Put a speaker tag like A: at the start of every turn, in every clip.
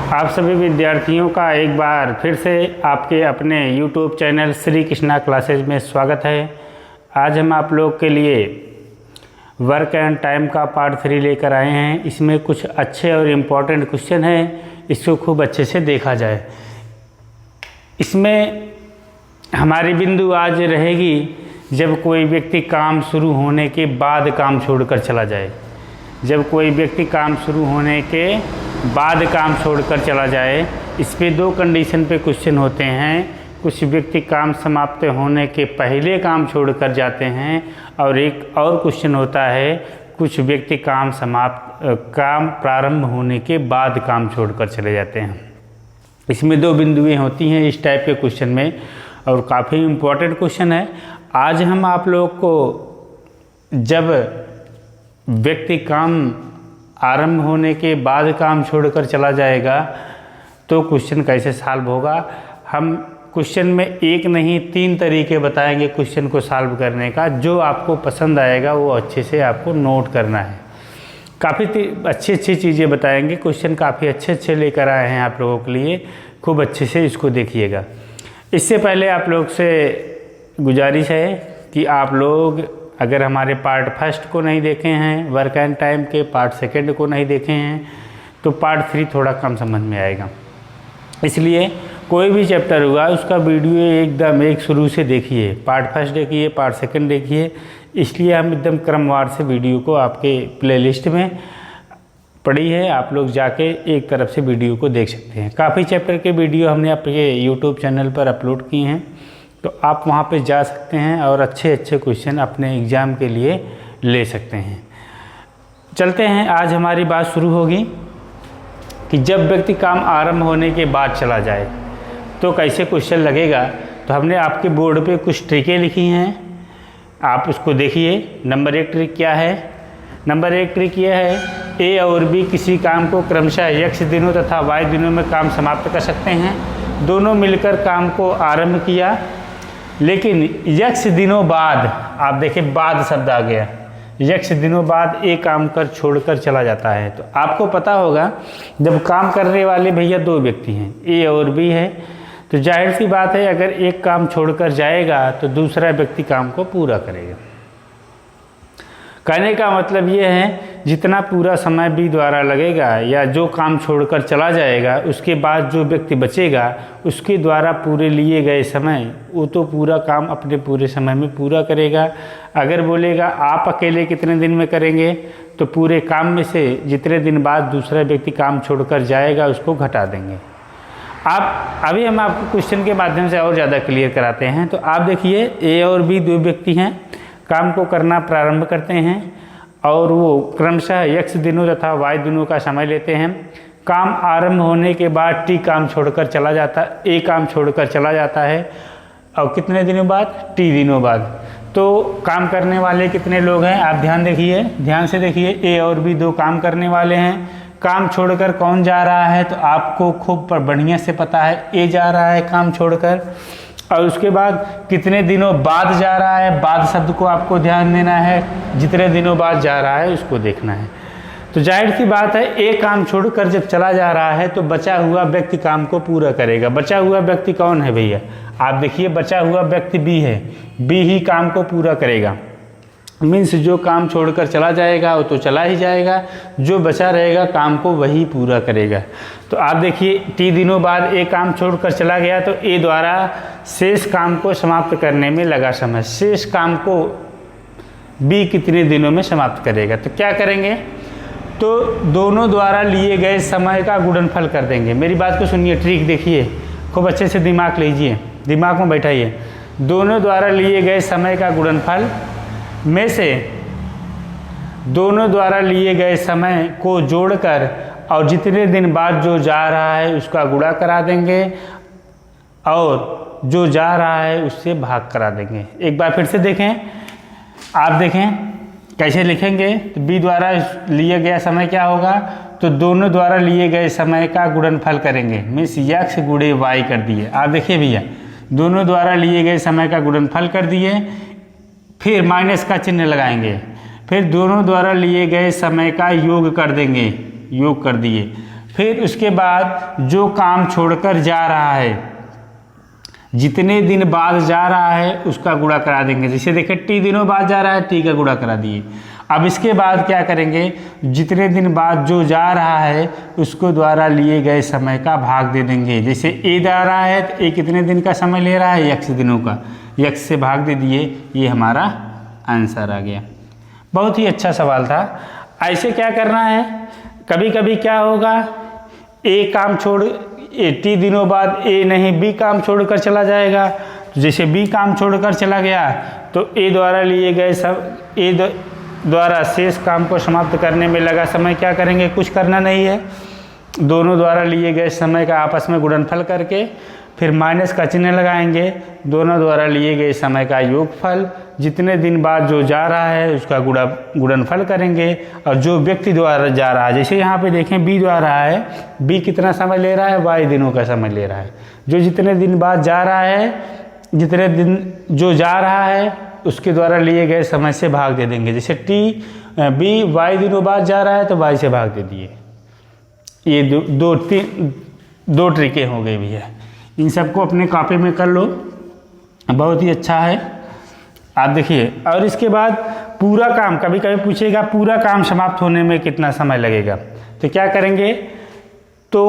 A: आप सभी विद्यार्थियों का एक बार फिर से आपके अपने YouTube channel Shri Krishna classes में स्वागत है। आज हम आप लोग के लिए वर्क एंड टाइम का पार्ट 3 लेकर आए हैं। इसमें कुछ अच्छे और इम्पोर्टेंट क्वेश्चन हैं, इसको खूब अच्छे से देखा जाए। इसमें हमारी बिंदु आज रहेगी जब कोई व्यक्ति काम शुरू होने के बाद काम छोड़कर चला जाए। जब कोई व्यक्ति काम शुरू होने के बाद काम छोड़कर चला जाए, इस पे दो कंडीशन पे क्वेश्चन होते हैं। कुछ व्यक्ति काम समाप्त होने के पहले काम छोड़कर जाते हैं और एक और क्वेश्चन होता है कुछ व्यक्ति काम प्रारंभ होने के बाद काम छोड़कर चले जाते हैं। इसमें दो बिंदुएं होती हैं इस टाइप के क्वेश्चन में और काफ़ी इम्पोर्टेंट क्वेश्चन है। आज हम आप लोग को जब व्यक्ति काम आरंभ होने के बाद काम छोड़कर चला जाएगा तो क्वेश्चन कैसे सॉल्व होगा, हम क्वेश्चन में एक नहीं 3 तरीके बताएंगे क्वेश्चन को सॉल्व करने का। जो आपको पसंद आएगा वो अच्छे से आपको नोट करना है। काफ़ी अच्छी चीज़ें बताएंगे, क्वेश्चन काफ़ी अच्छे लेकर आए हैं आप लोगों के लिए, खूब अच्छे से इसको देखिएगा। इससे पहले आप लोग से गुजारिश है कि आप लोग अगर हमारे पार्ट 1 को नहीं देखे हैं, वर्क एंड टाइम के पार्ट 2 को नहीं देखे हैं, तो पार्ट 3 थोड़ा कम समझ में आएगा। इसलिए कोई भी चैप्टर हुआ उसका वीडियो एकदम एक शुरू से देखिए, पार्ट 1 देखिए, पार्ट 2 देखिए। इसलिए हम एकदम क्रमवार से वीडियो को आपके प्लेलिस्ट में पड़ी है, आप लोग जाके एक तरफ से वीडियो को देख सकते हैं। काफ़ी चैप्टर के वीडियो हमने आपके यूट्यूब चैनल पर अपलोड किए हैं, तो आप वहाँ पे जा सकते हैं और अच्छे क्वेश्चन अपने एग्ज़ाम के लिए ले सकते हैं। चलते हैं, आज हमारी बात शुरू होगी कि जब व्यक्ति काम आरंभ होने के बाद चला जाए तो कैसे क्वेश्चन लगेगा। तो हमने आपके बोर्ड पे कुछ ट्रिकें लिखी हैं, आप उसको देखिए। नंबर 1 ट्रिक क्या है? नंबर 1 ट्रिक यह है, ए और बी किसी काम को क्रमशः x दिनों तथा y दिनों में काम समाप्त कर सकते हैं। दोनों मिलकर काम को आरंभ किया, लेकिन x दिनों बाद, आप देखें बाद शब्द आ गया, x दिनों बाद एक काम कर छोड़कर चला जाता है। तो आपको पता होगा जब काम करने वाले भैया 2 व्यक्ति हैं, ए और बी है, तो जाहिर सी बात है अगर एक काम छोड़कर जाएगा तो दूसरा व्यक्ति काम को पूरा करेगा। कहने का मतलब ये है जितना पूरा समय बी द्वारा लगेगा या जो काम छोड़कर चला जाएगा उसके बाद जो व्यक्ति बचेगा उसके द्वारा पूरे लिए गए समय वो तो पूरा काम अपने पूरे समय में पूरा करेगा। अगर बोलेगा आप अकेले कितने दिन में करेंगे तो पूरे काम में से जितने दिन बाद दूसरा व्यक्ति काम छोड़कर जाएगा उसको घटा देंगे। आप अभी हम आपको क्वेश्चन के माध्यम से और ज़्यादा क्लियर कराते हैं। तो आप देखिए, ए और बी 2 व्यक्ति हैं, काम को करना प्रारंभ करते हैं और वो क्रमशः x दिनों तथा y दिनों का समय लेते हैं। काम आरंभ होने के बाद t काम छोड़कर चला जाता है, a काम छोड़कर चला जाता है और कितने दिनों बाद? t दिनों बाद। तो काम करने वाले कितने लोग हैं आप ध्यान से देखिए। a और b 2 काम करने वाले हैं। काम छोड़कर कौन जा रहा है? तो आपको खूब बढ़िया से पता है, a जा रहा है काम छोड़कर। और उसके बाद कितने दिनों बाद जा रहा है, बाद शब्द को आपको ध्यान देना है, जितने दिनों बाद जा रहा है उसको देखना है। तो जाहिर सी बात है एक काम छोड़कर जब चला जा रहा है तो बचा हुआ व्यक्ति काम को पूरा करेगा। बचा हुआ व्यक्ति कौन है भैया? आप देखिए, बचा हुआ व्यक्ति बी है, बी ही काम को पूरा करेगा। मीन्स जो काम छोड़कर चला जाएगा वो तो चला ही जाएगा, जो बचा रहेगा काम को वही पूरा करेगा। तो आप देखिए, टी दिनों बाद ए काम छोड़कर चला गया तो ए द्वारा शेष काम को समाप्त करने में लगा समय। शेष काम को बी कितने दिनों में समाप्त करेगा? तो क्या करेंगे? तो दोनों द्वारा लिए गए समय का गुणनफल कर देंगे। मेरी बात को सुनिए, ट्रिक देखिए, खूब अच्छे से दिमाग लीजिए, दिमाग में बैठाइए। दोनों द्वारा लिए गए समय का गुणनफल में से दोनों द्वारा लिए गए समय को जोड़कर और जितने दिन बाद जो जा रहा है उसका गुणा करा देंगे और जो जा रहा है उससे भाग करा देंगे। एक बार फिर से देखें, आप देखें कैसे लिखेंगे। तो बी द्वारा लिया गया समय क्या होगा? तो दोनों द्वारा लिए गए समय का गुणनफल करेंगे, मीन्स x गुणे y कर दिए। आप देखिए भैया, दोनों द्वारा लिए गए समय का गुणनफल कर दिए, फिर माइनस का चिन्ह लगाएंगे, फिर दोनों द्वारा लिए गए समय का योग कर देंगे, योग कर दिए, फिर उसके बाद जो काम छोड़कर जा रहा है, जितने दिन बाद जा रहा है उसका गुणा करा देंगे। जैसे देखिए टी दिनों बाद जा रहा है, टी का गुणा करा दिए। अब इसके बाद क्या करेंगे, जितने दिन बाद जो जा रहा है उसको द्वारा लिए गए समय का भाग दे देंगे। जैसे ए जा रहा है तो ए कितने दिन का समय ले रहा है, x दिनों का, x से भाग दे दिए, ये हमारा आंसर आ गया। बहुत ही अच्छा सवाल था। ऐसे क्या करना है, कभी कभी क्या होगा, ए काम छोड़ टी दिनों बाद ए नहीं बी काम छोड़कर चला जाएगा। तो जैसे बी काम छोड़कर चला गया तो ए द्वारा लिए गए सब द्वारा शेष काम को समाप्त करने में लगा समय क्या करेंगे, कुछ करना नहीं है, दोनों द्वारा लिए गए समय का आपस में गुणनफल करके फिर माइनस का चिन्ह लगाएंगे, दोनों द्वारा लिए गए समय का योगफल, जितने दिन बाद जो जा रहा है उसका गुणनफल करेंगे, और जो व्यक्ति द्वारा जा रहा है, जैसे यहाँ पे देखें बी द्वारा है, बी कितना समय ले रहा है, वाई दिनों का समय ले रहा है, जो जितने दिन बाद जा रहा है, जितने दिन जो जा रहा है उसके द्वारा लिए गए समय से भाग दे देंगे। जैसे बी वाई दिनों बाद जा रहा है तो वाई से भाग दे दिए। ये दो ट्रिकें हो गई भैया, इन सबको अपने कॉपी में कर लो, बहुत ही अच्छा है। आप देखिए, और इसके बाद पूरा काम, कभी कभी पूछेगा पूरा काम समाप्त होने में कितना समय लगेगा, तो क्या करेंगे, तो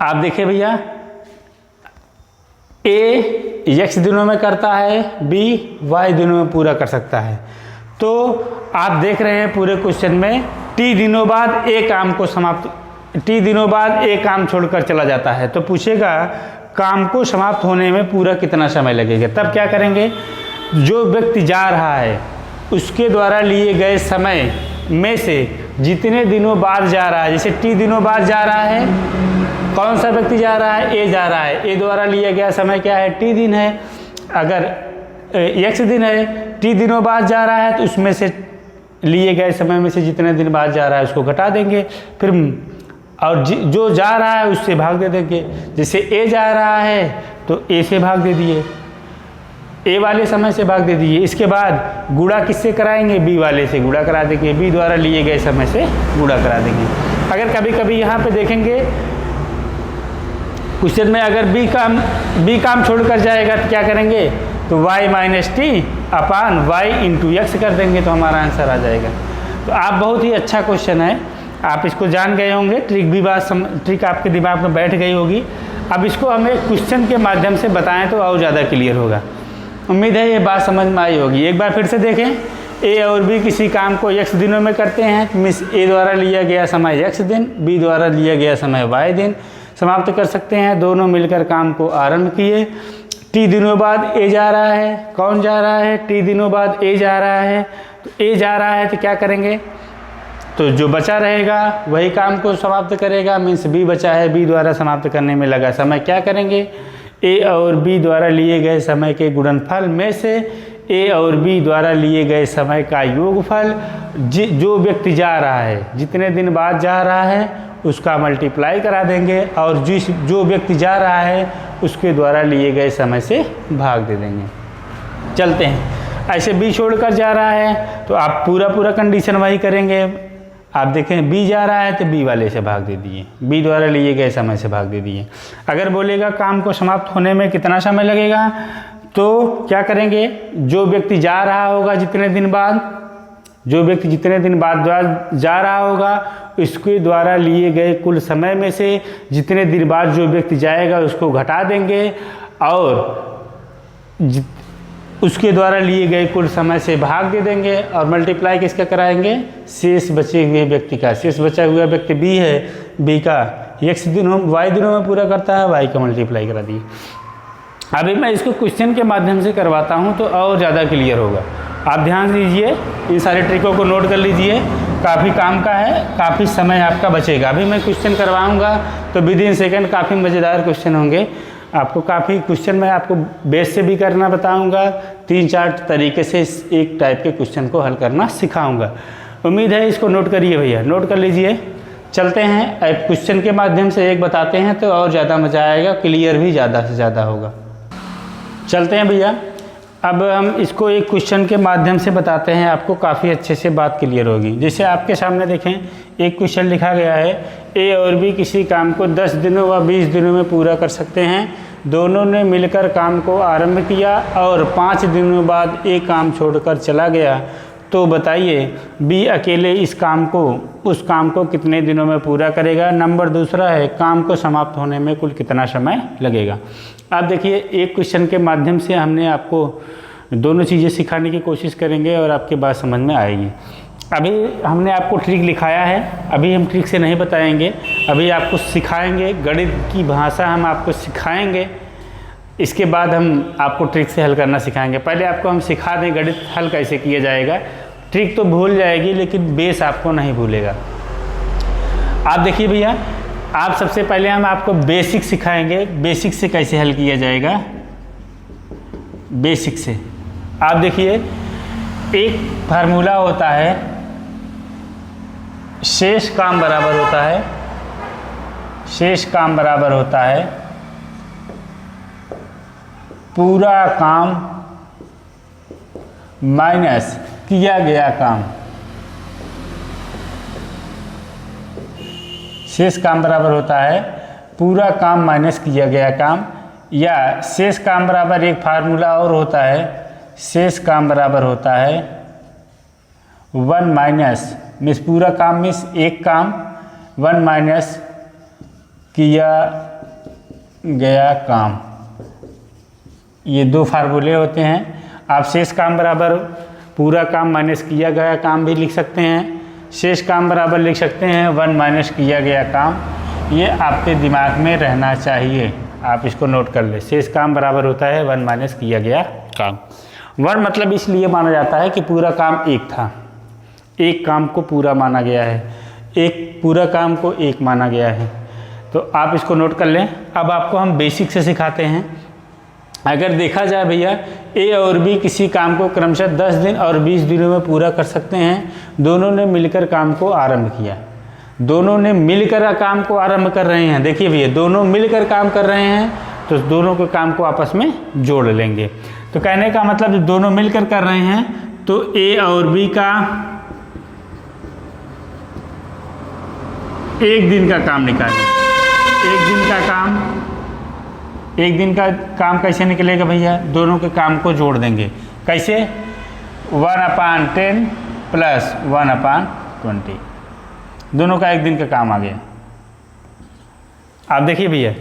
A: आप देखिए भैया, ए x दिनों में करता है, बी y दिनों में पूरा कर सकता है। तो आप देख रहे हैं पूरे क्वेश्चन में टी दिनों बाद ए काम को समाप्त, टी दिनों बाद ए काम छोड़कर चला जाता है, तो पूछेगा काम को समाप्त होने में पूरा कितना समय लगेगा। तब क्या करेंगे, जो व्यक्ति जा रहा है उसके द्वारा लिए गए समय में से जितने दिनों बाद जा रहा है, जैसे टी दिनों बाद जा रहा है, कौन सा व्यक्ति जा रहा है, ए जा रहा है, ए द्वारा लिया गया समय क्या है, टी दिन है। अगर x दिन है, टी दिनों बाद जा रहा है तो उसमें से लिए गए समय में से जितने दिन बाद जा रहा है उसको घटा देंगे, फिर और जो जा रहा है उससे भाग दे देंगे। जैसे ए जा रहा है तो ए से भाग दे दिए, ए वाले समय से भाग दे दिए। इसके बाद गुणा किससे कराएंगे, बी वाले से गुणा करा देंगे, बी द्वारा लिए गए समय से गुणा करा देंगे। अगर कभी कभी यहाँ पे देखेंगे क्वेश्चन में, अगर बी काम छोड़कर जाएगा तो क्या करेंगे, तो y minus T upon y into x कर देंगे, तो हमारा आंसर आ जाएगा। तो आप बहुत ही अच्छा क्वेश्चन है, आप इसको जान गए होंगे, ट्रिक आपके दिमाग में बैठ गई होगी। अब इसको हमें क्वेश्चन के माध्यम से बताएं तो और ज़्यादा क्लियर होगा। उम्मीद है ये बात समझ में आई होगी। एक बार फिर से देखें, ए और बी किसी काम को x दिनों में करते हैं, मिस ए द्वारा लिया गया समय x दिन, बी द्वारा लिया गया समय y दिन, समाप्त कर सकते हैं। दोनों मिलकर काम को आरंभ किए। टी दिनों बाद ए जा रहा है, कौन जा रहा है, टी दिनों बाद ए जा रहा है, तो ए जा रहा है तो क्या करेंगे, तो जो बचा रहेगा वही काम को समाप्त करेगा, मीन्स बी बचा है, बी द्वारा समाप्त करने में लगा समय क्या करेंगे, ए और बी द्वारा लिए गए समय के गुणनफल में से ए और बी द्वारा लिए गए समय का योगफल, जो व्यक्ति जा रहा है जितने दिन बाद जा रहा है उसका मल्टीप्लाई करा देंगे, और जो व्यक्ति जा रहा है उसके द्वारा लिए गए समय से भाग दे देंगे। चलते हैं, ऐसे बी छोड़कर जा रहा है तो आप पूरा कंडीशन वही करेंगे। आप देखें बी जा रहा है तो बी वाले से भाग दे दिए, बी द्वारा लिए गए समय से भाग दे दिए। अगर बोलेगा काम को समाप्त होने में कितना समय लगेगा, तो क्या करेंगे, जो व्यक्ति जा रहा होगा जितने दिन बाद, जो व्यक्ति जितने दिन बाद जा रहा होगा उसके द्वारा लिए गए कुल समय में से जितने दिन बाद जो व्यक्ति जाएगा उसको घटा देंगे, और उसके द्वारा लिए गए कुल समय से भाग दे देंगे, और मल्टीप्लाई किसका कराएंगे, शेष बचे हुए व्यक्ति का। शेष बचा हुआ व्यक्ति बी है, बी का x दिनों y दिनों में पूरा करता है, y का मल्टीप्लाई करा दिए। अभी मैं इसको क्वेश्चन के माध्यम से करवाता हूँ तो और ज़्यादा क्लियर होगा। आप ध्यान दीजिए, इन सारे ट्रिकों को नोट कर लीजिए, काफ़ी काम का है, काफ़ी समय आपका बचेगा। अभी मैं क्वेश्चन करवाऊँगा तो विद इन सेकेंड काफ़ी मज़ेदार क्वेश्चन होंगे। आपको काफ़ी क्वेश्चन मैं आपको बेस से भी करना बताऊंगा, 3-4 तरीके से एक टाइप के क्वेश्चन को हल करना सिखाऊंगा। उम्मीद है इसको नोट करिए भैया, नोट कर लीजिए। चलते हैं, अब क्वेश्चन के माध्यम से एक बताते हैं तो और ज़्यादा मज़ा आएगा, क्लियर भी ज़्यादा से ज़्यादा होगा। चलते हैं भैया, अब हम इसको एक क्वेश्चन के माध्यम से बताते हैं, आपको काफ़ी अच्छे से बात क्लियर होगी। जैसे आपके सामने देखें, एक क्वेश्चन लिखा गया है, ए और बी किसी काम को 10 दिनों व 20 दिनों में पूरा कर सकते हैं। दोनों ने मिलकर काम को आरंभ किया और 5 दिनों बाद ए काम छोड़कर चला गया, तो बताइए बी अकेले उस काम को कितने दिनों में पूरा करेगा। नंबर दूसरा है, काम को समाप्त होने में कुल कितना समय लगेगा। आप देखिए, एक क्वेश्चन के माध्यम से हमने आपको दोनों चीज़ें सिखाने की कोशिश करेंगे और आपकी बात समझ में आएगी। अभी हमने आपको ट्रिक लिखाया है, अभी हम ट्रिक से नहीं बताएंगे, अभी आपको सिखाएंगे, गणित की भाषा हम आपको सिखाएंगे, इसके बाद हम आपको ट्रिक से हल करना सिखाएंगे। पहले आपको हम सिखा दें गणित हल कैसे किया जाएगा। ट्रिक तो भूल जाएगी लेकिन बेस आपको नहीं भूलेगा। आप देखिए भैया, आप सबसे पहले हम आपको बेसिक सिखाएंगे, बेसिक से कैसे हल किया जाएगा। बेसिक से आप देखिए, एक फार्मूला होता है, शेष काम बराबर होता है, शेष काम बराबर होता है पूरा काम माइनस किया गया काम। शेष काम बराबर होता है पूरा काम माइनस किया गया काम, या शेष काम बराबर एक फार्मूला और होता है, शेष काम बराबर होता है 1 माइनस मिस पूरा काम मिस एक काम 1 माइनस किया गया काम। ये दो फार्मूले होते हैं। आप शेष काम बराबर पूरा काम माइनस किया गया काम भी लिख सकते हैं, शेष काम बराबर लिख सकते हैं 1 माइनस किया गया काम। ये आपके दिमाग में रहना चाहिए, आप इसको नोट कर ले। शेष काम बराबर होता है 1 माइनस किया गया काम। 1 मतलब इसलिए माना जाता है कि पूरा काम एक था, एक काम को पूरा माना गया है, एक पूरा काम को एक माना गया है। तो आप इसको नोट कर लें। अब आपको हम बेसिक से सिखाते हैं। अगर देखा जाए भैया, ए और बी किसी काम को क्रमशः 10 दिन और 20 दिनों में पूरा कर सकते हैं। दोनों ने मिलकर काम को आरंभ किया, दोनों ने मिलकर काम को आरंभ कर रहे हैं। देखिए भैया, दोनों मिलकर काम कर रहे हैं तो दोनों के काम को आपस में जोड़ लेंगे। तो कहने का मतलब दोनों मिलकर कर रहे हैं, तो ए और बी का एक दिन का काम निकालें। एक दिन का काम कैसे निकलेगा भैया, दोनों के काम को जोड़ देंगे। कैसे? 1/10 प्लस 1/20, दोनों का एक दिन का काम आ गया। आप देखिए भैया,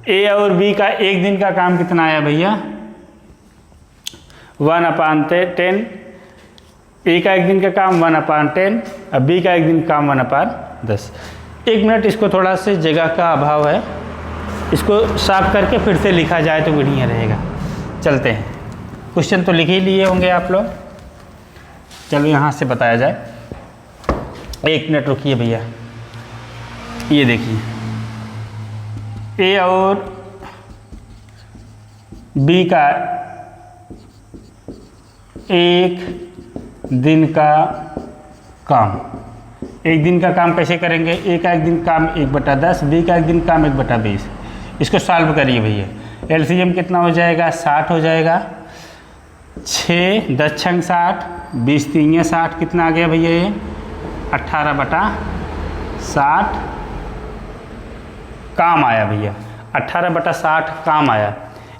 A: ए और बी का एक दिन का काम कितना आया भैया, 1/10। ए का एक दिन का काम 1/10 और बी का एक दिन का काम 1/10। 1 मिनट, इसको थोड़ा सा जगह का अभाव है, इसको साफ करके फिर से लिखा जाए तो बढ़िया रहेगा। चलते हैं, क्वेश्चन तो लिख ही लिए होंगे आप लोग, चलो यहाँ से बताया जाए। 1 मिनट रुकिए भैया। ये देखिए, ए और बी का एक दिन का काम, एक दिन का काम कैसे करेंगे? ए का एक दिन काम 1/10, बी का एक दिन काम 1/20। इसको सॉल्व करिए भैया। एलसीएम कितना हो जाएगा? 60 हो जाएगा। 6 10 छंग 60, 20 3 60, कितना आ गया भैया ये? 18/60 काम आया भैया, 18/60 काम आया।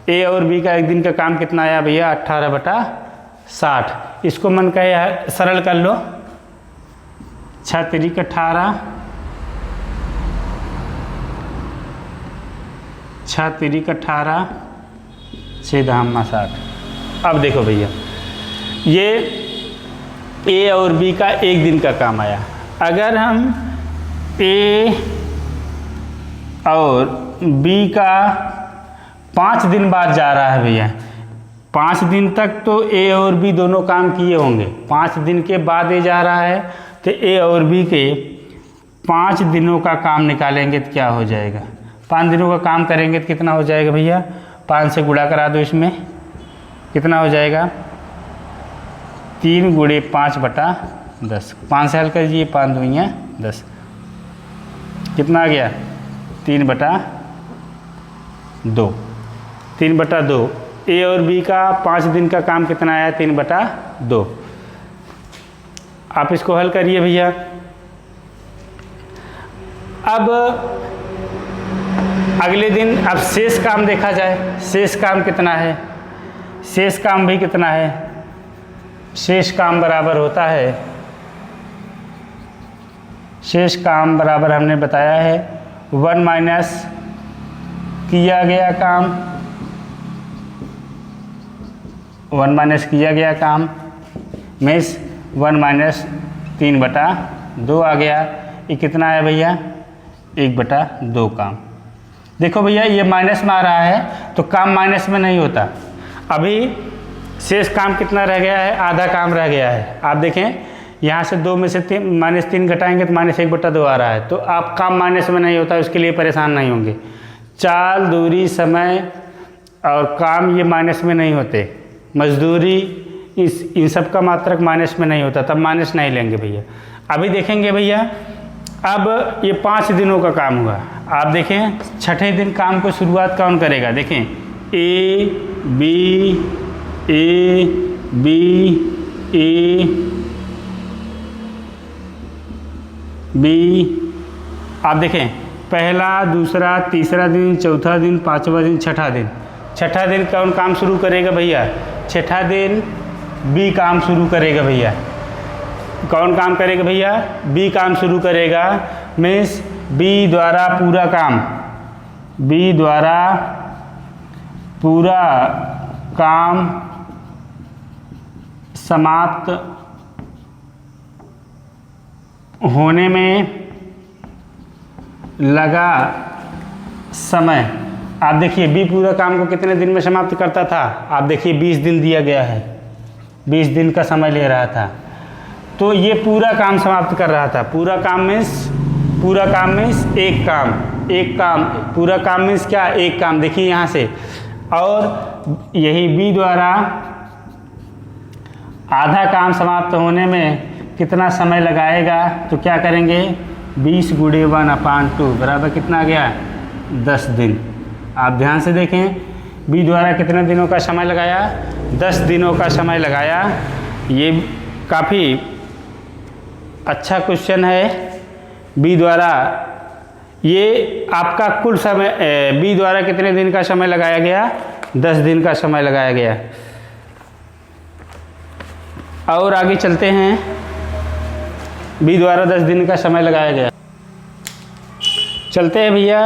A: ए और बी का एक दिन का काम कितना आया भैया? 18/60। इसको मन का सरल कर लो, 6 3 18, 6 3 18, 6 10 60। अब देखो भैया, ये ए और बी का एक दिन का काम आया। अगर हम ए और बी का 5 दिन बाद जा रहा है भैया, 5 दिन तक तो ए और बी दोनों काम किए होंगे, 5 दिन के बाद ए जा रहा है, तो ए और बी के 5 दिनों का काम निकालेंगे तो क्या हो जाएगा? 5 दिनों का काम करेंगे तो कितना हो जाएगा भैया? 5 से गुणा करा दो, इसमें कितना हो जाएगा? 3 × 5/10। 5 से हल कर दीजिए, 5 2 10, कितना आ गया? 3/2। 3/2 ए और बी का 5 दिन का काम कितना आया, 3/2। आप इसको हल करिए भैया। अब अगले दिन अब शेष काम देखा जाए, शेष काम कितना है। शेष काम भी कितना है, शेष काम बराबर होता है, शेष काम बराबर हमने बताया है 1 माइनस किया गया काम, 1 माइनस किया गया काम मीन्स 1 माइनस 3/2 आ गया। ये कितना है भैया, 1/2 काम। देखो भैया ये माइनस में आ रहा है तो काम माइनस में नहीं होता। अभी शेष काम कितना रह गया है, आधा काम रह गया है। आप देखें यहाँ से 2 में से -3 घटाएंगे तो -1/2 आ रहा है, तो आप काम माइनस में नहीं होता, उसके लिए परेशान नहीं होंगे। चाल, दूरी, समय और काम ये माइनस में नहीं होते। मजदूरी इन सब का मात्रक माइनस में नहीं होता, तब माइनस नहीं लेंगे भैया। अभी देखेंगे भैया, अब ये 5 दिनों का काम हुआ। आप देखें छठे दिन काम को शुरुआत कौन करेगा, देखें A B A B A B. आप देखें पहला, दूसरा, तीसरा दिन, चौथा दिन, 5वां दिन, छठा दिन। छठा दिन कौन काम शुरू करेगा भैया, छठा दिन बी काम शुरू करेगा भैया। कौन काम करेगा भैया, बी काम शुरू करेगा। मीन्स बी द्वारा पूरा काम, बी द्वारा पूरा काम समाप्त होने में लगा समय। आप देखिए बी पूरा काम को कितने दिन में समाप्त करता था, आप देखिए 20 दिन दिया गया है, 20 दिन का समय ले रहा था, तो ये पूरा काम समाप्त कर रहा था। पूरा काम मीन्स एक काम, पूरा काम मीन्स क्या, एक काम। देखिए यहाँ से, और यही बी द्वारा आधा काम समाप्त होने में कितना समय लगाएगा, तो क्या करेंगे 20 × 1/2 बराबर कितना आ गया, 10 दिन। आप ध्यान से देखें बी द्वारा कितने दिनों का समय लगाया, 10 दिनों का समय लगाया। ये काफ़ी अच्छा क्वेश्चन है। बी द्वारा ये आपका कुल समय, बी द्वारा कितने दिन का समय लगाया गया, 10 दिन का समय लगाया गया। और आगे चलते हैं, बी द्वारा 10 दिन का समय लगाया गया। चलते हैं भैया,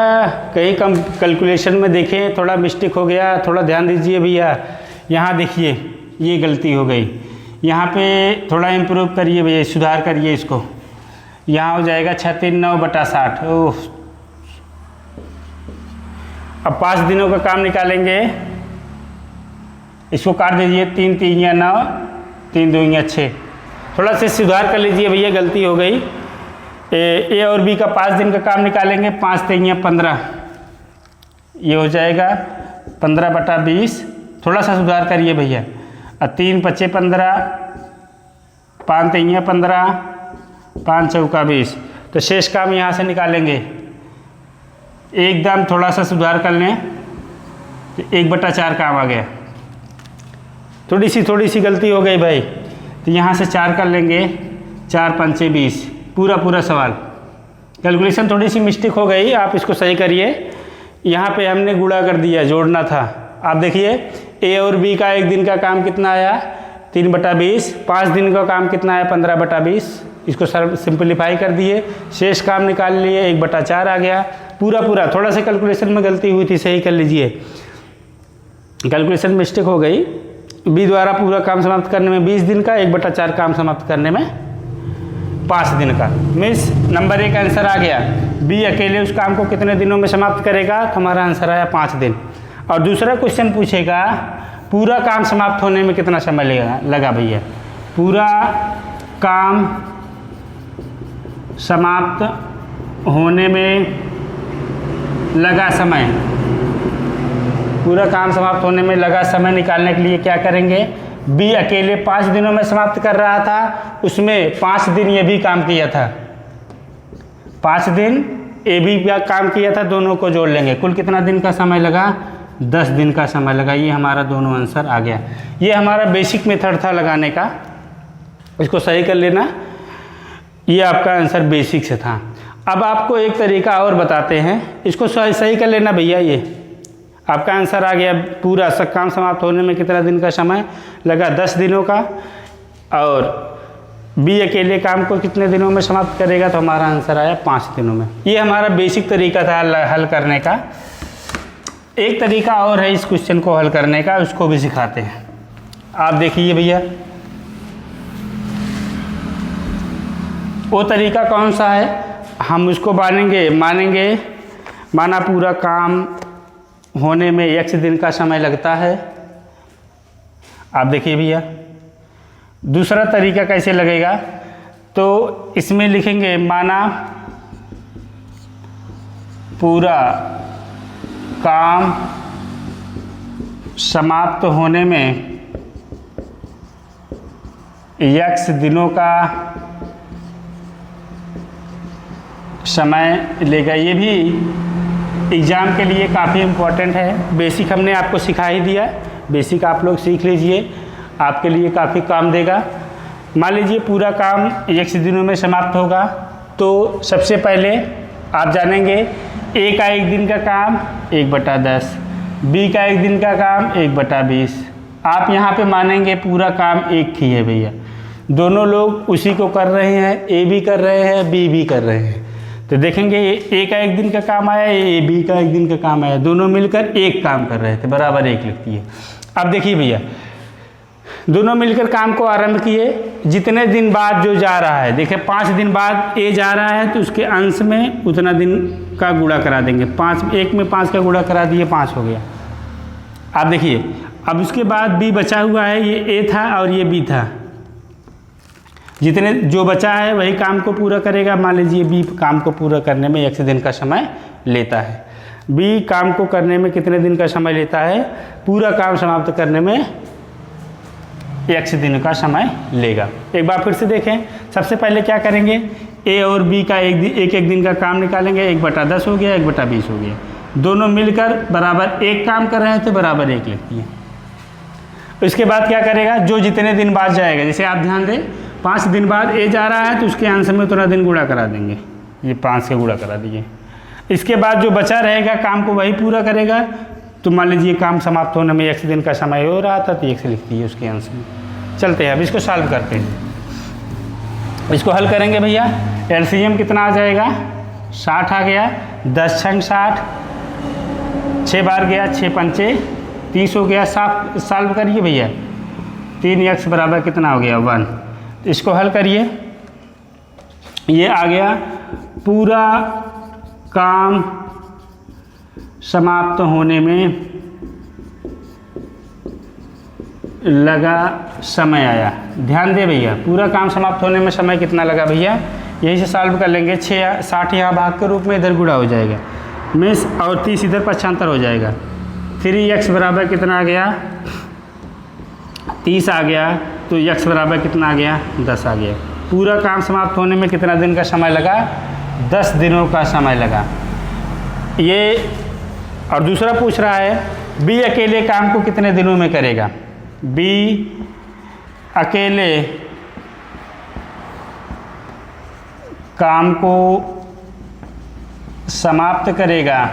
A: कहीं कम कैलकुलेशन में देखें थोड़ा मिस्टेक हो गया, थोड़ा ध्यान दीजिए भैया। यहाँ देखिए ये गलती हो गई, यहाँ पे थोड़ा इम्प्रूव करिए भैया, सुधार करिए इसको। यहाँ हो जाएगा 6×3=9/60। ओह, अब 5 दिनों का काम निकालेंगे, इसको काट दीजिए, 3×3 = 9, 3×2 = 6। थोड़ा सा सुधार कर लीजिए भैया, गलती हो गई। ए और बी का 5 दिन का काम निकालेंगे, 5×3 = 15, ये हो जाएगा 15/20। थोड़ा सा सुधार करिए भैया। 3×5 = 15, 5×3 = 15, 5×4 = 20। तो शेष काम यहाँ से निकालेंगे, एकदम थोड़ा सा सुधार कर लें तो 1/4 काम आ गया। थोड़ी सी गलती हो गई भाई, तो यहाँ से 4 कर लेंगे, 4×5 = 20। पूरा सवाल कैलकुलेशन थोड़ी सी मिस्टेक हो गई, आप इसको सही करिए। यहाँ पे हमने गुणा कर दिया, जोड़ना था। आप देखिए ए और बी का 1 दिन का काम कितना आया, 3/20। 5 दिन का काम कितना आया, 15/20। इसको सिंपलीफाई कर दिए, शेष काम निकाल लिए, 1/4 आ गया। पूरा थोड़ा सा कैलकुलेशन में गलती हुई थी, सही कर लीजिए, कैलकुलेशन मिस्टेक हो गई। बी द्वारा पूरा काम समाप्त करने में 20 दिन का, 1/4 काम समाप्त करने में 5 दिन का। मीन्स नंबर 1 आंसर आ गया। बी अकेले उस काम को कितने दिनों में समाप्त करेगा, तो हमारा आंसर आया 5 दिन। और दूसरा क्वेश्चन पूछेगा पूरा काम समाप्त होने में कितना समय लगा भैया। पूरा काम समाप्त होने में लगा समय, पूरा काम समाप्त होने में लगा समय निकालने के लिए क्या करेंगे, बी अकेले 5 दिनों में समाप्त कर रहा था, उसमें 5 दिन ये भी काम किया था, 5 दिन ए भी काम किया था, दोनों को जोड़ लेंगे, कुल कितना दिन का समय लगा, 10 दिन का समय लगा। ये हमारा दोनों आंसर आ गया। ये हमारा बेसिक मेथड था लगाने का, इसको सही कर लेना। ये आपका आंसर बेसिक से था। अब आपको एक तरीका और बताते हैं, इसको सही कर लेना भैया। ये आपका आंसर आ गया। पूरा सब काम समाप्त होने में कितना दिन का समय लगा? 10 दिनों का। और बी अकेले काम को कितने दिनों में समाप्त करेगा? तो हमारा आंसर आया 5 दिनों में। ये हमारा बेसिक तरीका था हल करने का। एक तरीका और है इस क्वेश्चन को हल करने का, उसको भी सिखाते हैं। आप देखिए भैया, वो तरीका कौन सा है, हम उसको मानेंगे माना पूरा काम होने में x दिन का समय लगता है। आप देखिए भैया, दूसरा तरीका कैसे लगेगा, तो इसमें लिखेंगे माना पूरा काम समाप्त होने में x दिनों का समय लेगा। ये भी एग्ज़ाम के लिए काफ़ी इम्पोर्टेंट है। बेसिक हमने आपको सिखा ही दिया, बेसिक आप लोग सीख लीजिए, आपके लिए काफ़ी काम देगा। मान लीजिए पूरा काम x दिनों में समाप्त होगा, तो सबसे पहले आप जानेंगे A का 1 दिन का काम 1/10, B का 1 दिन का काम 1/20। आप यहाँ पे मानेंगे पूरा काम एक ही है भैया, दोनों लोग उसी को कर रहे हैं, A भी कर रहे हैं, B भी कर रहे हैं। तो देखेंगे A का 1 दिन का काम आया, B का 1 दिन का काम आया, दोनों मिलकर एक काम कर रहे थे, बराबर 1 लिखती है। अब देखिए भैया, दोनों मिलकर काम को आरंभ किए। जितने दिन बाद जो जा रहा है, देखिए 5 दिन बाद A जा रहा है, तो उसके अंश में उतना दिन का गुणा करा देंगे। 1 में 5 का गुणा करा दिए, 5 हो गया। आप देखिए, अब उसके बाद B बचा हुआ है, ये A था और ये B था। जितने जो बचा है वही काम को पूरा करेगा। मान लीजिए B काम को पूरा करने में x दिन का समय लेता है। B काम को करने में कितने दिन का समय लेता है? पूरा काम समाप्त करने में x दिन का समय लेगा। एक बार फिर से देखें, सबसे पहले क्या करेंगे, A और B का एक दिन का काम निकालेंगे। 1/10 हो गया, 1/20 हो गया, दोनों मिलकर बराबर एक काम कर रहे थे, बराबर 1 लिखती है। इसके बाद क्या करेगा, जो जितने दिन बाद जाएगा, जैसे आप ध्यान दें 5 दिन बाद A जा रहा है, तो उसके अंश में उतना दिन गुणा करा देंगे, ये 5 से गुणा करा दीजिए। इसके बाद जो बचा रहेगा काम को वही पूरा करेगा। तो मान लीजिए काम समाप्त होने में x दिन का समय हो रहा था, तो x लिखती है उसके अंश में। चलते हैं, अब इसको सॉल्व करते हैं। इसको हल करेंगे भैया, एलसीएम कितना आ जाएगा? 60 आ गया, 10 छंग 60, 6 बार गया, 6 पंचे 30 हो गया। सॉल्व करिए भैया, 3x बराबर कितना हो गया? 1। इसको हल करिए, ये आ गया पूरा काम समाप्त होने में लगा समय आया। ध्यान दे भैया, पूरा काम समाप्त होने में समय कितना लगा भैया? यही से सॉल्व कर लेंगे। 60 यहाँ भाग के रूप में इधर गुणा हो जाएगा, मिस और 30 इधर पक्षांतर हो जाएगा। 3x बराबर कितना आ गया? 30 आ गया, तो x बराबर कितना आ गया? 10 आ गया। पूरा काम समाप्त होने में कितना दिन का समय लगा? 10 दिनों का समय लगा। ये और दूसरा पूछ रहा है B अकेले काम को कितने दिनों में करेगा? B अकेले काम को समाप्त करेगा,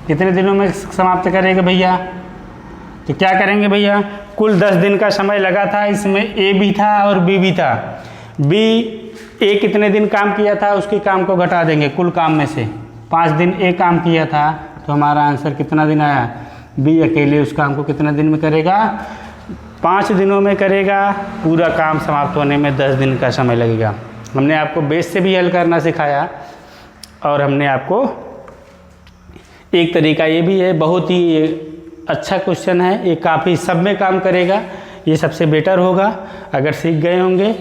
A: कितने दिनों में समाप्त करेगा भैया? तो क्या करेंगे भैया, कुल 10 दिन का समय लगा था, इसमें A भी था और B भी था। A कितने दिन काम किया था, उसके काम को घटा देंगे कुल काम में से। 5 दिन A काम किया था, तो हमारा आंसर कितना दिन आया? B अकेले उस काम को कितने दिन में करेगा? 5 दिनों में करेगा। पूरा काम समाप्त होने में 10 दिन का समय लगेगा। हमने आपको बेस से भी हल करना सिखाया, और हमने आपको एक तरीका ये भी है, बहुत ही अच्छा क्वेश्चन है ये, काफ़ी सब में काम करेगा, ये सबसे बेटर होगा अगर सीख गए होंगे।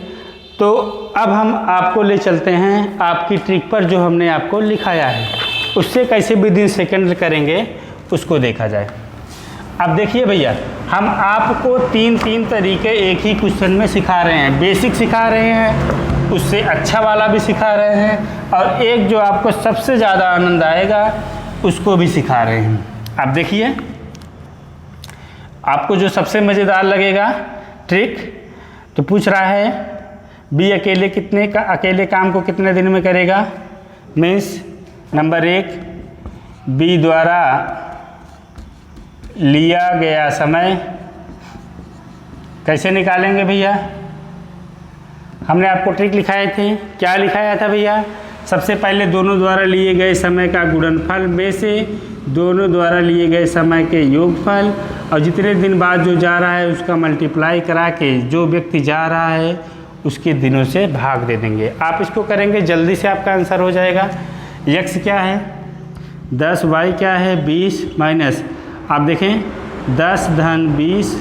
A: तो अब हम आपको ले चलते हैं आपकी ट्रिक पर, जो हमने आपको लिखाया है उससे कैसे विदिन सेकंड करेंगे उसको देखा जाए। अब देखिए भैया, हम आपको 3 तरीके एक ही क्वेश्चन में सिखा रहे हैं। बेसिक सिखा रहे हैं, उससे अच्छा वाला भी सिखा रहे हैं, और एक जो आपको सबसे ज़्यादा आनंद आएगा उसको भी सिखा रहे हैं। अब देखिए, आपको जो सबसे मज़ेदार लगेगा ट्रिक, तो पूछ रहा है बी अकेले काम को कितने दिन में करेगा। मीन्स नंबर 1, बी द्वारा लिया गया समय कैसे निकालेंगे भैया। हमने आपको ट्रिक लिखाए थे, क्या लिखाया था भैया। सबसे पहले दोनों द्वारा लिए गए समय का गुणनफल में से दोनों द्वारा लिए गए समय के योगफल और जितने दिन बाद जो जा रहा है उसका मल्टीप्लाई करा के जो व्यक्ति जा रहा है उसके दिनों से भाग दे देंगे। आप इसको करेंगे जल्दी से आपका आंसर हो जाएगा। x क्या है 10, y क्या है 20 माइनस, आप देखें 10 धन 20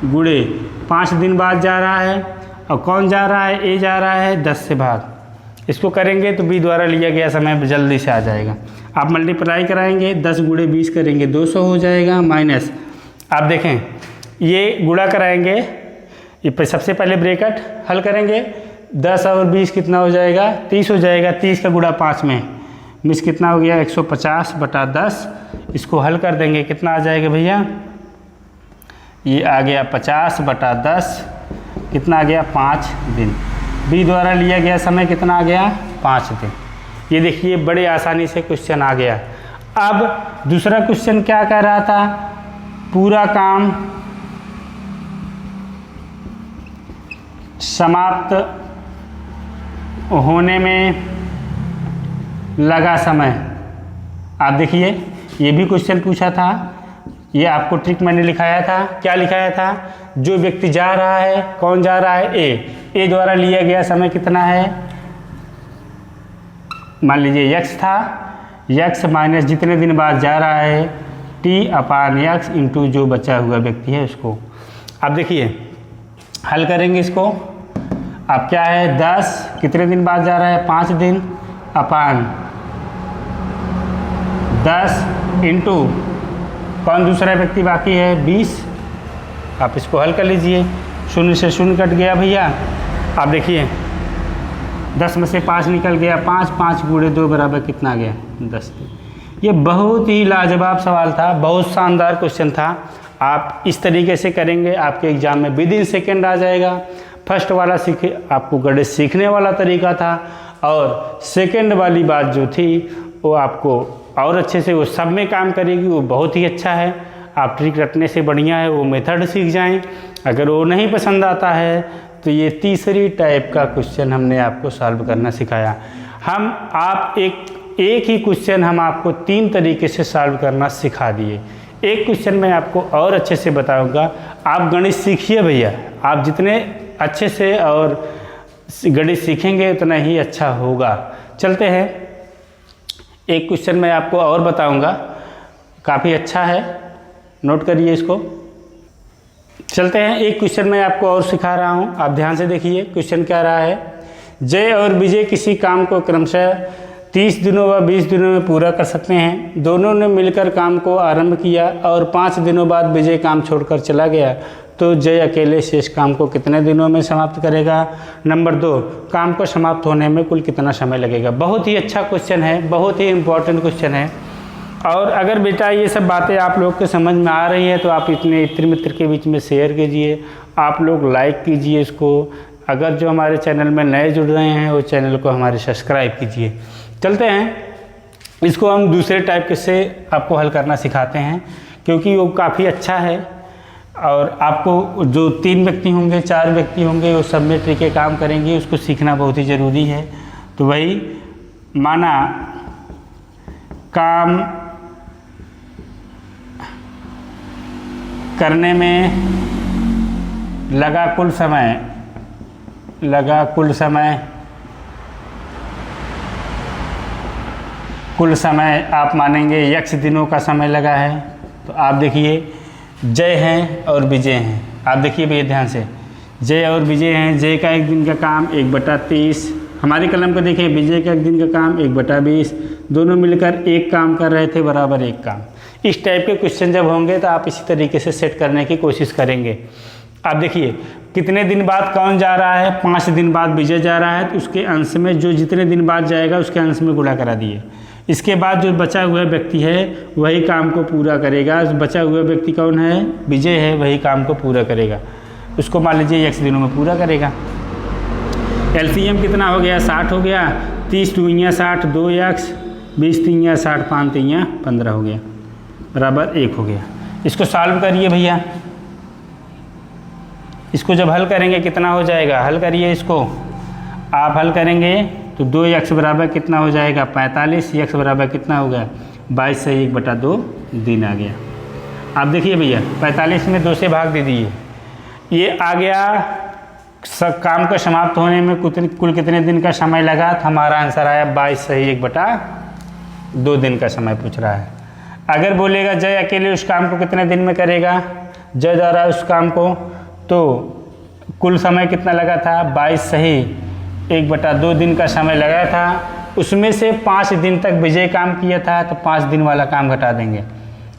A: गुणे 5 दिन बाद जा रहा है और कौन जा रहा है, a जा रहा है, 10 से भाग। इसको करेंगे तो b द्वारा लिया गया समय जल्दी से आ जाएगा। आप मल्टीप्लाई कराएंगे 10 गुणे 20 करेंगे 200 हो जाएगा, माइनस आप देखें ये गुणा कराएंगे, ये पे सबसे पहले ब्रैकेट हल करेंगे 10 और 20 कितना हो जाएगा 30 हो जाएगा। 30 का गुणा 5 में मिस कितना हो गया 150/10। इसको हल कर देंगे कितना आ जाएगा भैया, ये आ गया 50/10, कितना आ गया 5 दिन। बी द्वारा लिया गया समय कितना आ गया 5 दिन। ये देखिए बड़े आसानी से क्वेश्चन आ गया। अब दूसरा क्वेश्चन क्या कह रहा था, पूरा काम समाप्त होने में लगा समय। आप देखिए ये भी क्वेश्चन पूछा था, ये आपको ट्रिक मैंने लिखाया था। क्या लिखाया था, जो व्यक्ति जा रहा है, कौन जा रहा है, ए द्वारा लिया गया समय कितना है, मान लीजिए x था, x माइनस जितने दिन बाद जा रहा है t/x इंटू जो बचा हुआ व्यक्ति है उसको। अब देखिए हल करेंगे इसको। अब क्या है 10 कितने दिन बाद जा रहा है 5 दिन अपान 10 इंटू कौन दूसरा व्यक्ति बाकी है 20। आप इसको हल कर लीजिए, 0 से 0 कट गया भैया। आप देखिए 10 में से 5 निकल गया, 5 गुणे 2 बराबर कितना गया 10। ये बहुत ही लाजवाब सवाल था, बहुत शानदार क्वेश्चन था। आप इस तरीके से करेंगे आपके एग्जाम में विदिन सेकेंड आ जाएगा। फर्स्ट वाला आपको गणित सीखने वाला तरीका था और सेकेंड वाली बात जो थी वो आपको और अच्छे से वो सब में काम करेगी, वो बहुत ही अच्छा है। आप ट्रिक रटने से बढ़िया है वो मेथड सीख जाएं। अगर वो नहीं पसंद आता है तो ये तीसरी टाइप का क्वेश्चन हमने आपको सॉल्व करना सिखाया। आप एक ही क्वेश्चन हम आपको 3 तरीके से सॉल्व करना सिखा दिए। एक क्वेश्चन मैं आपको और अच्छे से बताऊंगा। आप गणित सीखिए भैया, आप जितने अच्छे से और गणित सीखेंगे उतना ही अच्छा होगा। चलते हैं, एक क्वेश्चन मैं आपको और बताऊंगा, काफ़ी अच्छा है, नोट करिए इसको। चलते हैं, एक क्वेश्चन मैं आपको और सिखा रहा हूं, आप ध्यान से देखिए। क्वेश्चन क्या रहा है, जय और विजय किसी काम को क्रमशः 30 दिनों व 20 दिनों में पूरा कर सकते हैं। दोनों ने मिलकर काम को आरंभ किया और 5 दिनों बाद विजय काम छोड़कर चला गया, तो जय अकेले शेष काम को कितने दिनों में समाप्त करेगा। नंबर 2, काम को समाप्त होने में कुल कितना समय लगेगा। बहुत ही अच्छा क्वेश्चन है, बहुत ही इम्पोर्टेंट क्वेश्चन है। और अगर बेटा ये सब बातें आप लोग को समझ में आ रही है तो आप इतने इत्र मित्र के बीच में शेयर कीजिए, आप लोग लाइक कीजिए इसको। अगर जो हमारे चैनल में नए जुड़ रहे हैं वो चैनल को हमारे सब्सक्राइब कीजिए। चलते हैं, इसको हम दूसरे टाइप के से आपको हल करना सिखाते हैं, क्योंकि वो काफ़ी अच्छा है और आपको जो 3 व्यक्ति होंगे 4 व्यक्ति होंगे वो सब में ट्रिकें काम करेंगी, उसको सीखना बहुत ही ज़रूरी है। तो वही माना काम करने में लगा कुल समय आप मानेंगे x दिनों का समय लगा है। तो आप देखिए जय हैं और विजय हैं, आप देखिए भैया ध्यान से, जय और विजय हैं। जय का 1 दिन का काम 1/30, हमारी कलम को देखें, विजय का 1 दिन का काम 1/20, दोनों मिलकर एक काम कर रहे थे बराबर एक काम। इस टाइप के क्वेश्चन जब होंगे तो आप इसी तरीके से सेट करने की कोशिश करेंगे। आप देखिए कितने दिन बाद कौन जा रहा है, 5 दिन बाद विजय जा रहा है, तो उसके अंश में जो जितने दिन बाद जाएगा उसके अंश में गुणा करा दिए। इसके बाद जो बचा हुआ व्यक्ति है वही काम को पूरा करेगा। बचा हुआ व्यक्ति कौन है? विजय है, वही काम को पूरा करेगा। उसको मान लीजिए x दिनों में पूरा करेगा। एलसीएम कितना हो गया? 60 हो गया। 30 दूनिया 60, 2x, 20 तीनिया 60, 5 तीनिया 15 हो गया, बराबर 1 हो गया। इसको सॉल्व करिए भैया। इसको जब हल करेंगे कितना हो जाएगा? हल करिए इसको। आप हल करेंगे तो 2x बराबर कितना हो जाएगा? 45। x बराबर कितना हो गया? 22 से 1/2 दिन आ गया। आप देखिए भैया 45 में 2 से भाग दे दीजिए, ये आ गया। सब काम का समाप्त होने में कुल कितने दिन का समय लगा? तो हमारा आंसर आया 22 से 1/2 दिन का समय पूछ रहा है। अगर बोलेगा जय अकेले उस काम को कितने दिन में करेगा, जय द्वारा उस काम को, तो कुल समय कितना लगा था? 22 सही 1/2 दिन का समय लगा था। उसमें से 5 दिन तक विजय काम किया था, तो 5 दिन वाला काम घटा देंगे।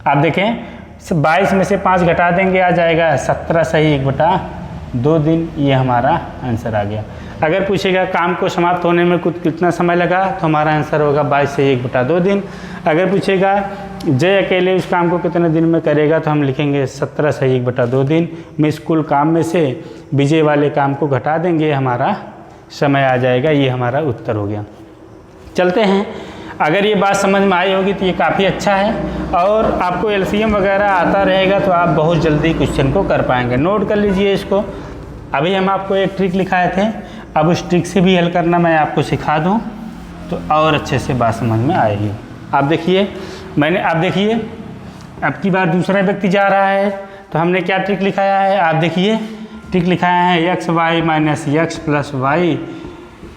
A: आप देखें 22 में से 5 घटा देंगे, आ जाएगा 17 सही 1/2 दिन। ये हमारा आंसर आ गया। अगर पूछेगा काम को समाप्त होने में कुछ कितना समय लगा, तो हमारा आंसर होगा 22 से 1/2 दिन। अगर पूछेगा जय अकेले उस काम को कितने दिन में करेगा, तो हम लिखेंगे 17 से 1/2 दिन में इस कुल काम में से विजय वाले काम को घटा देंगे, हमारा समय आ जाएगा। ये हमारा उत्तर हो गया। चलते हैं। अगर ये बात समझ में आई होगी तो ये काफ़ी अच्छा है, और आपको एलसीएम वगैरह आता रहेगा तो आप बहुत जल्दी क्वेश्चन को कर पाएंगे। नोट कर लीजिए इसको। अभी हम आपको एक ट्रिक लिखाए थे, अब उस ट्रिक से भी हल करना मैं आपको सिखा दूं तो और अच्छे से बात समझ में आएगी। आप देखिए आप देखिए अब की बार दूसरा व्यक्ति जा रहा है, तो हमने क्या ट्रिक लिखाया है? आप देखिए ट्रिक लिखाया है x y minus x plus Y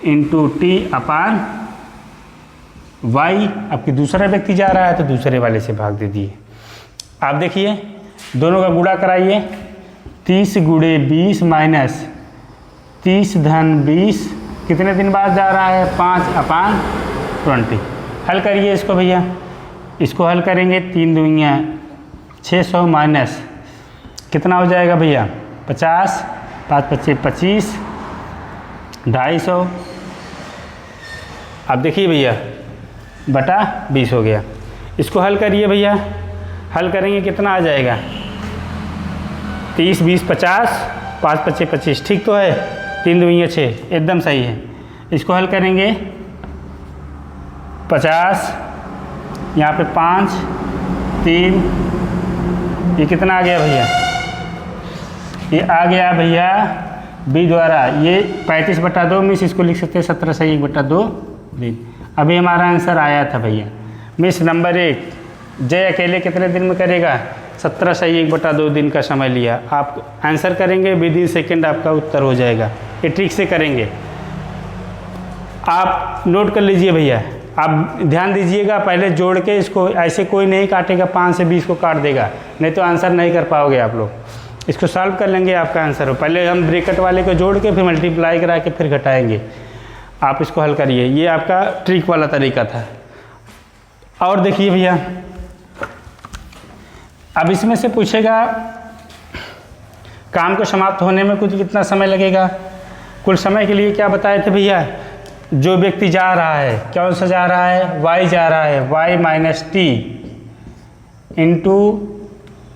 A: into T upon y। आपकी दूसरा व्यक्ति जा रहा है तो दूसरे वाले से भाग दे दिए। आप देखिए दोनों का गुणा कराइए। 30 गुणे 20 माइनस 30 धन 20 कितने दिन बाद जा रहा है? 5/20। हल करिए इसको भैया। इसको हल करेंगे 3 दूनिया 600 माइनस कितना हो जाएगा भैया? 50, 5 × 25, 250। अब देखिए भैया बटा 20 हो गया। इसको हल करिए भैया। हल करेंगे कितना आ जाएगा? 30, 20, 50, 5 × 25, ठीक तो है? 3 दूनिया 6, एकदम सही है। इसको हल करेंगे 50, यहाँ पे 5, 3, ये कितना आ गया भैया? ये आ गया भैया बी द्वारा, ये 35/2 मिस इसको लिख सकते हैं 17 से 1/2 दिन। अभी हमारा आंसर आया था भैया। मिस नंबर 1 जय अकेले कितने दिन में करेगा? 17 से 1/2 दिन का समय लिया। आप आंसर करेंगे विदिन सेकेंड आपका उत्तर हो जाएगा। ये ट्रिक से करेंगे। आप नोट कर लीजिए भैया। आप ध्यान दीजिएगा, पहले जोड़ के इसको, ऐसे कोई नहीं काटेगा 5 से 20 को काट देगा, नहीं तो आंसर नहीं कर पाओगे आप लोग। इसको सॉल्व कर लेंगे, आपका आंसर हो। पहले हम ब्रैकेट वाले को जोड़ के फिर मल्टीप्लाई करा के फिर घटाएंगे। आप इसको हल करिए। ये आपका ट्रिक वाला तरीका था। और देखिए भैया अब इसमें से पूछेगा काम को समाप्त होने में कुछ कितना समय लगेगा। कुल समय के लिए क्या बताए थे भैया? जो व्यक्ति जा रहा है, कौन सा जा रहा है? y जा रहा है, y minus T into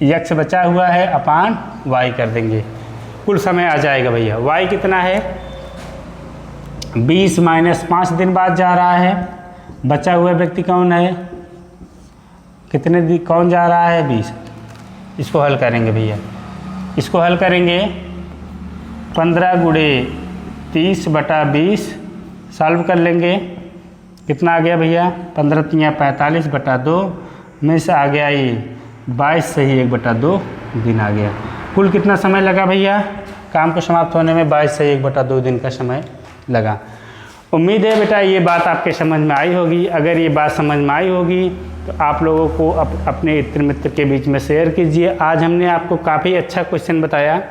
A: x बचा हुआ है अपान y कर देंगे, कुल समय आ जाएगा भैया। y कितना है? 20 माइनस 5 दिन बाद जा रहा है। बचा हुआ व्यक्ति कौन है? कितने दिन कौन जा रहा है? 20। इसको हल करेंगे भैया। इसको हल करेंगे 15 गुणे 30/20 सॉल्व कर लेंगे। कितना आ गया भैया? 15 × 3 = 45/2 में से आ गया ये 22 सही 1/2 दिन आ गया। कुल कितना समय लगा भैया? काम को समाप्त होने में 22 से 1/2 दिन का समय लगा। उम्मीद है बेटा ये बात आपके समझ में आई होगी। अगर ये बात समझ में आई होगी तो आप लोगों को अपने इत्र मित्र के बीच में शेयर कीजिए। आज हमने आपको काफ़ी अच्छा क्वेश्चन बताया।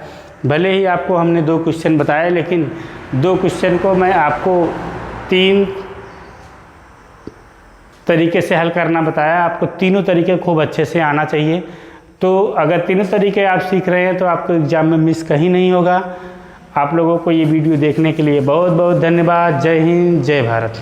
A: भले ही आपको हमने 2 क्वेश्चन बताए, लेकिन 2 क्वेश्चन को मैं आपको 3 तरीके से हल करना बताया। आपको तीनों तरीके खूब अच्छे से आना चाहिए। तो अगर तीनों तरीके आप सीख रहे हैं तो आपको एग्ज़ाम में मिस कहीं नहीं होगा। आप लोगों को ये वीडियो देखने के लिए बहुत बहुत धन्यवाद। जय हिंद, जय भारत।